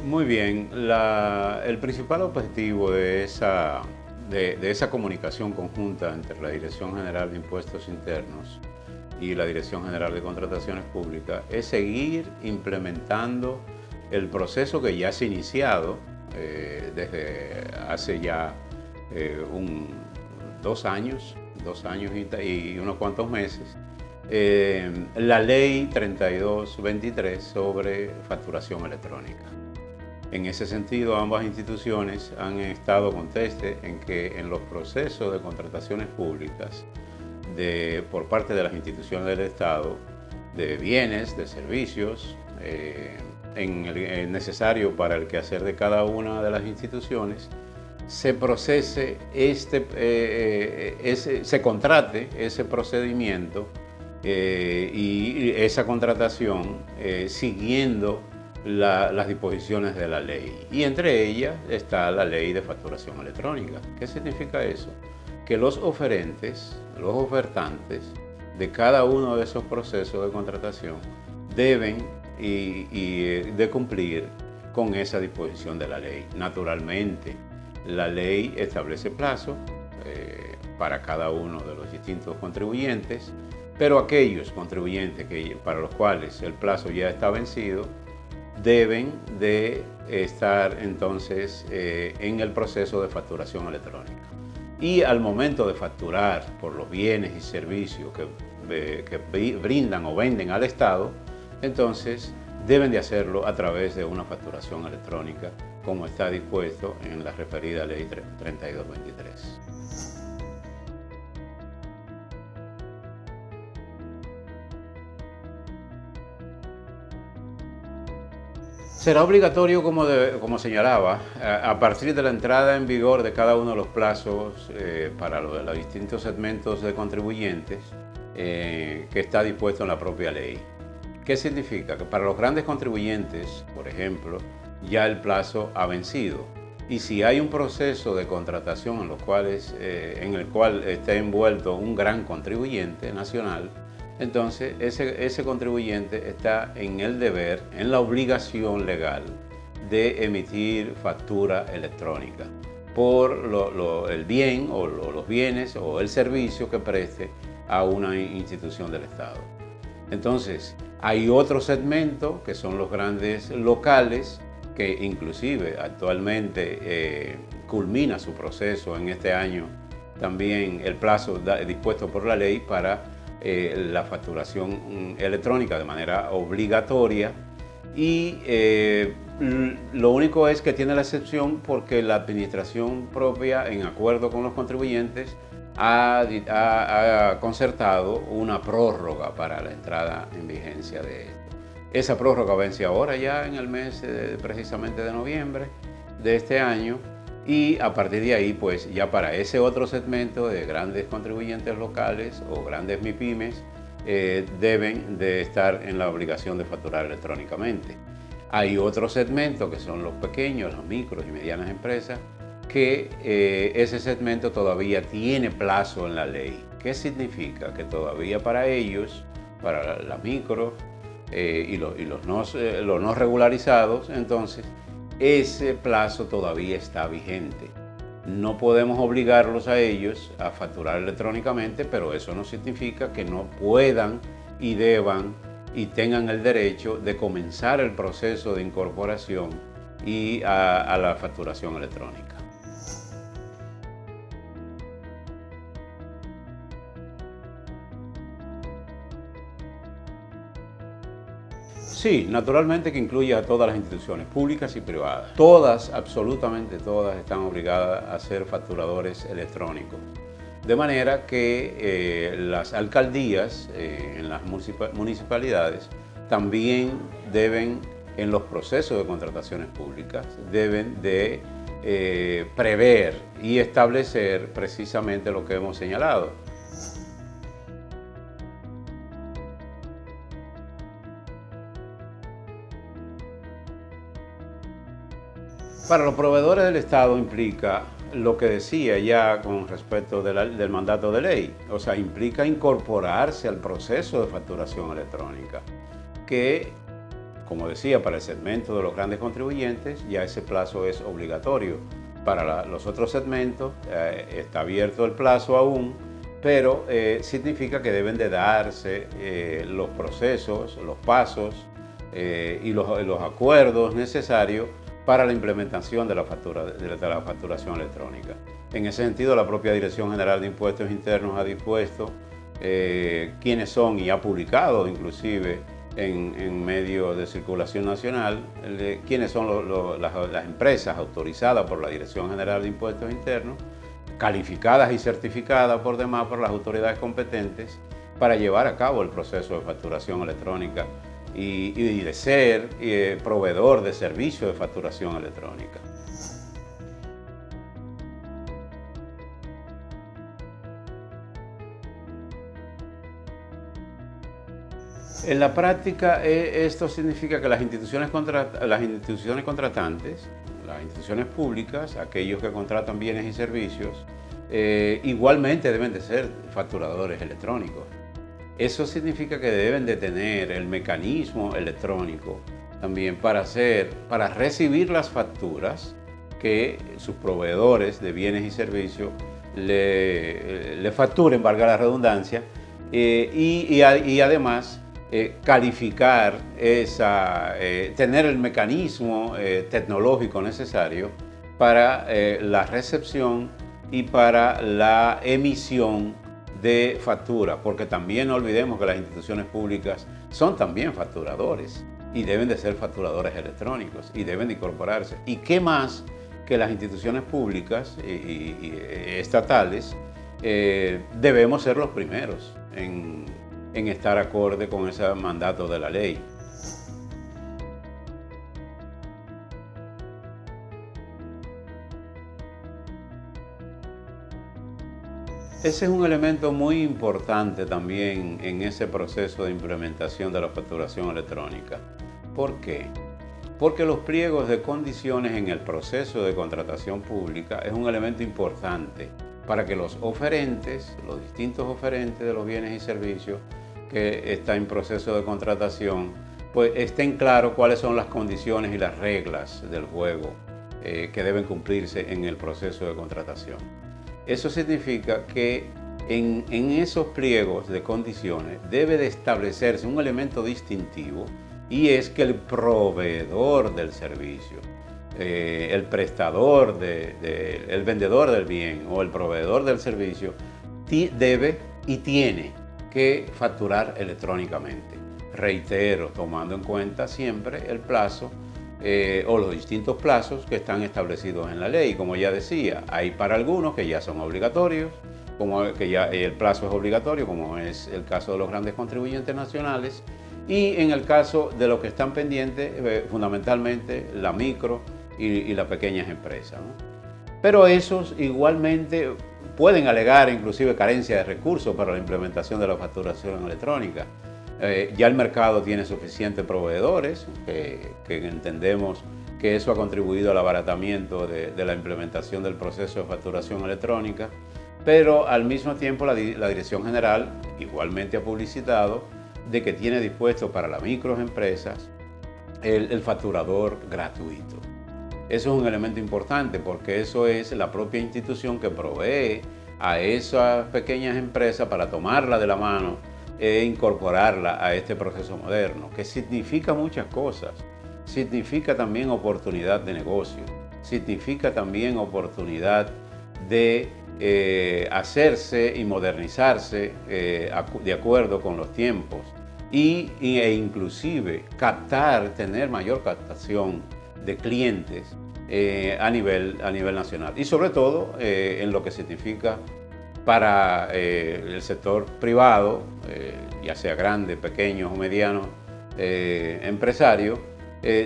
Muy bien, el principal objetivo de esa comunicación conjunta entre la Dirección General de Impuestos Internos y la Dirección General de Contrataciones Públicas es seguir implementando el proceso que ya se ha iniciado desde hace ya eh, un, 2 años, 2 años y unos cuantos meses, la ley 3223 sobre facturación electrónica. En ese sentido, ambas instituciones han estado contestes en que en los procesos de contrataciones públicas por parte de las instituciones del Estado, de bienes, de servicios, necesario para el quehacer de cada una de las instituciones, se procese se contrate ese procedimiento y esa contratación siguiendo las disposiciones de la ley. Y entre ellas está la ley de facturación electrónica. ¿Qué significa eso? Que los oferentes, los ofertantes de cada uno de esos procesos de contratación deben de cumplir con esa disposición de la ley. Naturalmente, la ley establece plazo para cada uno de los distintos contribuyentes, pero aquellos contribuyentes para los cuales el plazo ya está vencido deben de estar entonces en el proceso de facturación electrónica. Y al momento de facturar por los bienes y servicios que brindan o venden al Estado, entonces deben de hacerlo a través de una facturación electrónica, como está dispuesto en la referida ley 3223. Será obligatorio, como señalaba, a partir de la entrada en vigor de cada uno de los plazos para los distintos segmentos de contribuyentes que está dispuesto en la propia ley. ¿Qué significa? Que para los grandes contribuyentes, por ejemplo, ya el plazo ha vencido. Y si hay un proceso de contratación en el cual esté envuelto un gran contribuyente nacional, entonces ese contribuyente está en el deber, en la obligación legal de emitir factura electrónica por el bien o los bienes o el servicio que preste a una institución del Estado. Entonces, hay otro segmento que son los grandes locales que inclusive actualmente culmina su proceso en este año también el plazo dispuesto por la ley para la facturación electrónica de manera obligatoria y lo único es que tiene la excepción porque la administración propia, en acuerdo con los contribuyentes, ha concertado una prórroga para la entrada en vigencia de esto. Esa prórroga vence ahora ya en el mes precisamente de noviembre de este año. Y a partir de ahí, pues ya para ese otro segmento de grandes contribuyentes locales o grandes MIPYMES, deben de estar en la obligación de facturar electrónicamente. Hay otro segmento que son los pequeños, las micros y medianas empresas, que ese segmento todavía tiene plazo en la ley. ¿Qué significa? Que todavía para ellos, para la micro y los no regularizados, entonces, ese plazo todavía está vigente. No podemos obligarlos a ellos a facturar electrónicamente, pero eso no significa que no puedan y deban y tengan el derecho de comenzar el proceso de incorporación y a la facturación electrónica. Sí, naturalmente que incluye a todas las instituciones públicas y privadas. Todas, absolutamente todas, están obligadas a ser facturadores electrónicos. De manera que las alcaldías en las municipalidades también deben, en los procesos de contrataciones públicas, deben de prever y establecer precisamente lo que hemos señalado. Para los proveedores del Estado implica lo que decía ya con respecto del mandato de ley, o sea, implica incorporarse al proceso de facturación electrónica, que como decía, para el segmento de los grandes contribuyentes ya ese plazo es obligatorio. Para los otros segmentos está abierto el plazo aún, pero significa que deben de darse los procesos, los pasos y los acuerdos necesarios para la implementación de la facturación electrónica. En ese sentido, la propia Dirección General de Impuestos Internos ha dispuesto quiénes son y ha publicado inclusive en medios de circulación nacional quiénes son las empresas autorizadas por la Dirección General de Impuestos Internos, calificadas y certificadas por demás por las autoridades competentes para llevar a cabo el proceso de facturación electrónica y de ser proveedor de servicios de facturación electrónica. En la práctica, esto significa que las instituciones contratantes, las instituciones públicas, aquellos que contratan bienes y servicios, igualmente deben de ser facturadores electrónicos. Eso significa que deben de tener el mecanismo electrónico también para recibir las facturas que sus proveedores de bienes y servicios le facturen, valga la redundancia, y además calificar tener el mecanismo tecnológico necesario para la recepción y para la emisión de factura, porque también no olvidemos que las instituciones públicas son también facturadores y deben de ser facturadores electrónicos y deben de incorporarse. ¿Y qué más que las instituciones públicas y estatales? Debemos ser los primeros en estar acorde con ese mandato de la ley. Ese es un elemento muy importante también en ese proceso de implementación de la facturación electrónica. ¿Por qué? Porque los pliegos de condiciones en el proceso de contratación pública es un elemento importante para que los oferentes, los distintos oferentes de los bienes y servicios que están en proceso de contratación, pues estén claros cuáles son las condiciones y las reglas del juego que deben cumplirse en el proceso de contratación. Eso significa que en esos pliegos de condiciones debe de establecerse un elemento distintivo y es que el proveedor del servicio, el prestador, el vendedor del bien o el proveedor del servicio debe y tiene que facturar electrónicamente. Reitero, tomando en cuenta siempre el plazo o los distintos plazos que están establecidos en la ley. Como ya decía, hay para algunos que ya son obligatorios, como que ya el plazo es obligatorio, como es el caso de los grandes contribuyentes nacionales, y en el caso de los que están pendientes, fundamentalmente la micro y las pequeñas empresas, ¿no? Pero esos igualmente pueden alegar inclusive carencia de recursos para la implementación de la facturación electrónica. Ya el mercado tiene suficientes proveedores, que entendemos que eso ha contribuido al abaratamiento de la implementación del proceso de facturación electrónica, pero al mismo tiempo la Dirección General igualmente ha publicitado de que tiene dispuesto para las microempresas el facturador gratuito. Eso es un elemento importante porque eso es la propia institución que provee a esas pequeñas empresas para tomarla de la mano e incorporarla a este proceso moderno, que significa muchas cosas. Significa también oportunidad de negocio, significa también oportunidad de hacerse y modernizarse de acuerdo con los tiempos e inclusive tener mayor captación de clientes a nivel nacional y sobre todo en lo que significa para el sector privado, ya sea grande, pequeño o mediano empresario,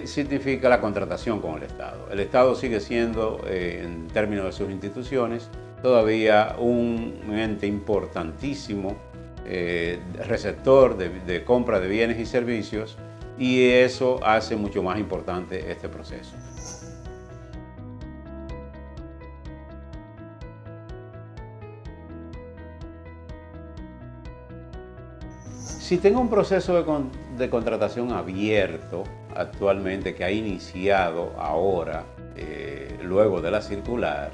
significa la contratación con el Estado. El Estado sigue siendo, en términos de sus instituciones, todavía un ente importantísimo, receptor de compra de bienes y servicios, y eso hace mucho más importante este proceso. Si tengo un proceso de contratación abierto actualmente que ha iniciado ahora, luego de la circular,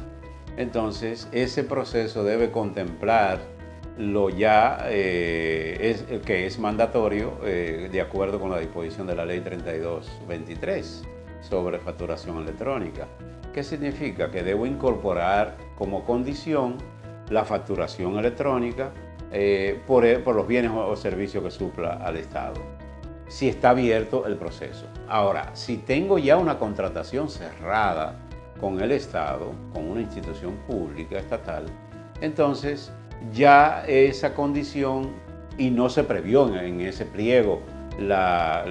entonces ese proceso debe contemplar lo ya que es mandatorio de acuerdo con la disposición de la ley 3223 sobre facturación electrónica. ¿Qué significa? Que debo incorporar como condición la facturación electrónica por los bienes o servicios que supla al Estado, si está abierto el proceso. Ahora, si tengo ya una contratación cerrada con el Estado, con una institución pública estatal, entonces ya esa condición, y no se previó en ese pliego la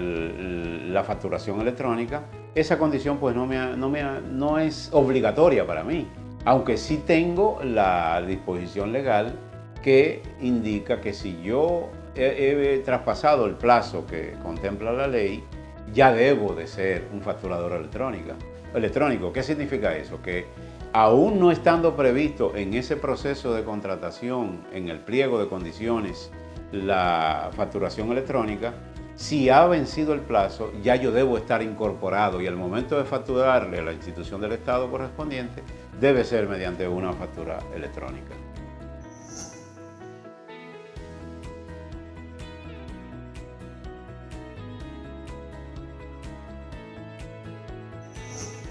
facturación electrónica, esa condición pues no es obligatoria para mí, aunque sí tengo la disposición legal que indica que si yo he traspasado el plazo que contempla la ley, ya debo de ser un facturador electrónico. ¿Qué significa eso? Que aún no estando previsto en ese proceso de contratación, en el pliego de condiciones, la facturación electrónica, si ha vencido el plazo, ya yo debo estar incorporado y al momento de facturarle a la institución del Estado correspondiente, debe ser mediante una factura electrónica.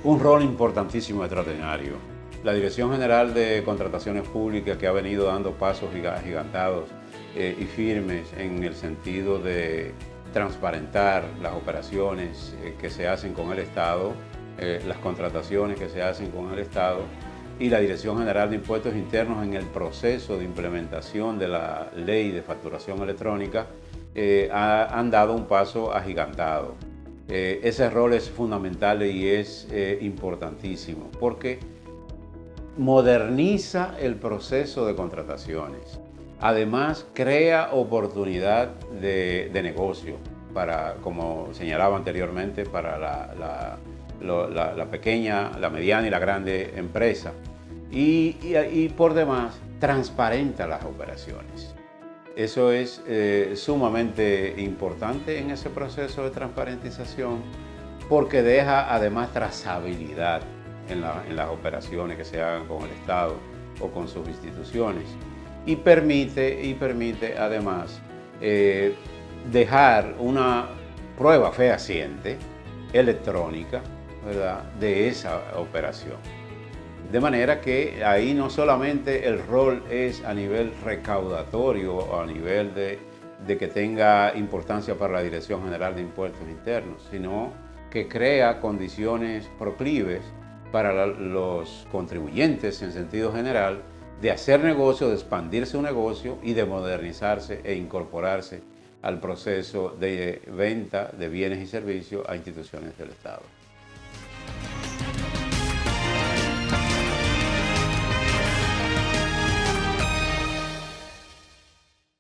Un rol importantísimo, extraordinario. La Dirección General de Contrataciones Públicas, que ha venido dando pasos agigantados y firmes en el sentido de transparentar las operaciones que se hacen con el Estado, las contrataciones que se hacen con el Estado, y la Dirección General de Impuestos Internos en el proceso de implementación de la Ley de Facturación Electrónica, han dado un paso agigantado. Ese rol es fundamental y es importantísimo porque moderniza el proceso de contrataciones. Además, crea oportunidad de negocio para, como señalaba anteriormente, para la pequeña, la mediana y la grande empresa. Y por demás, transparenta las operaciones. Eso es sumamente importante en ese proceso de transparentización porque deja además trazabilidad en las operaciones que se hagan con el Estado o con sus instituciones y permite además dejar una prueba fehaciente electrónica, ¿verdad?, de esa operación. De manera que ahí no solamente el rol es a nivel recaudatorio o a nivel de que tenga importancia para la Dirección General de Impuestos Internos, sino que crea condiciones proclives para los contribuyentes en sentido general de hacer negocio, de expandir su negocio y de modernizarse e incorporarse al proceso de venta de bienes y servicios a instituciones del Estado.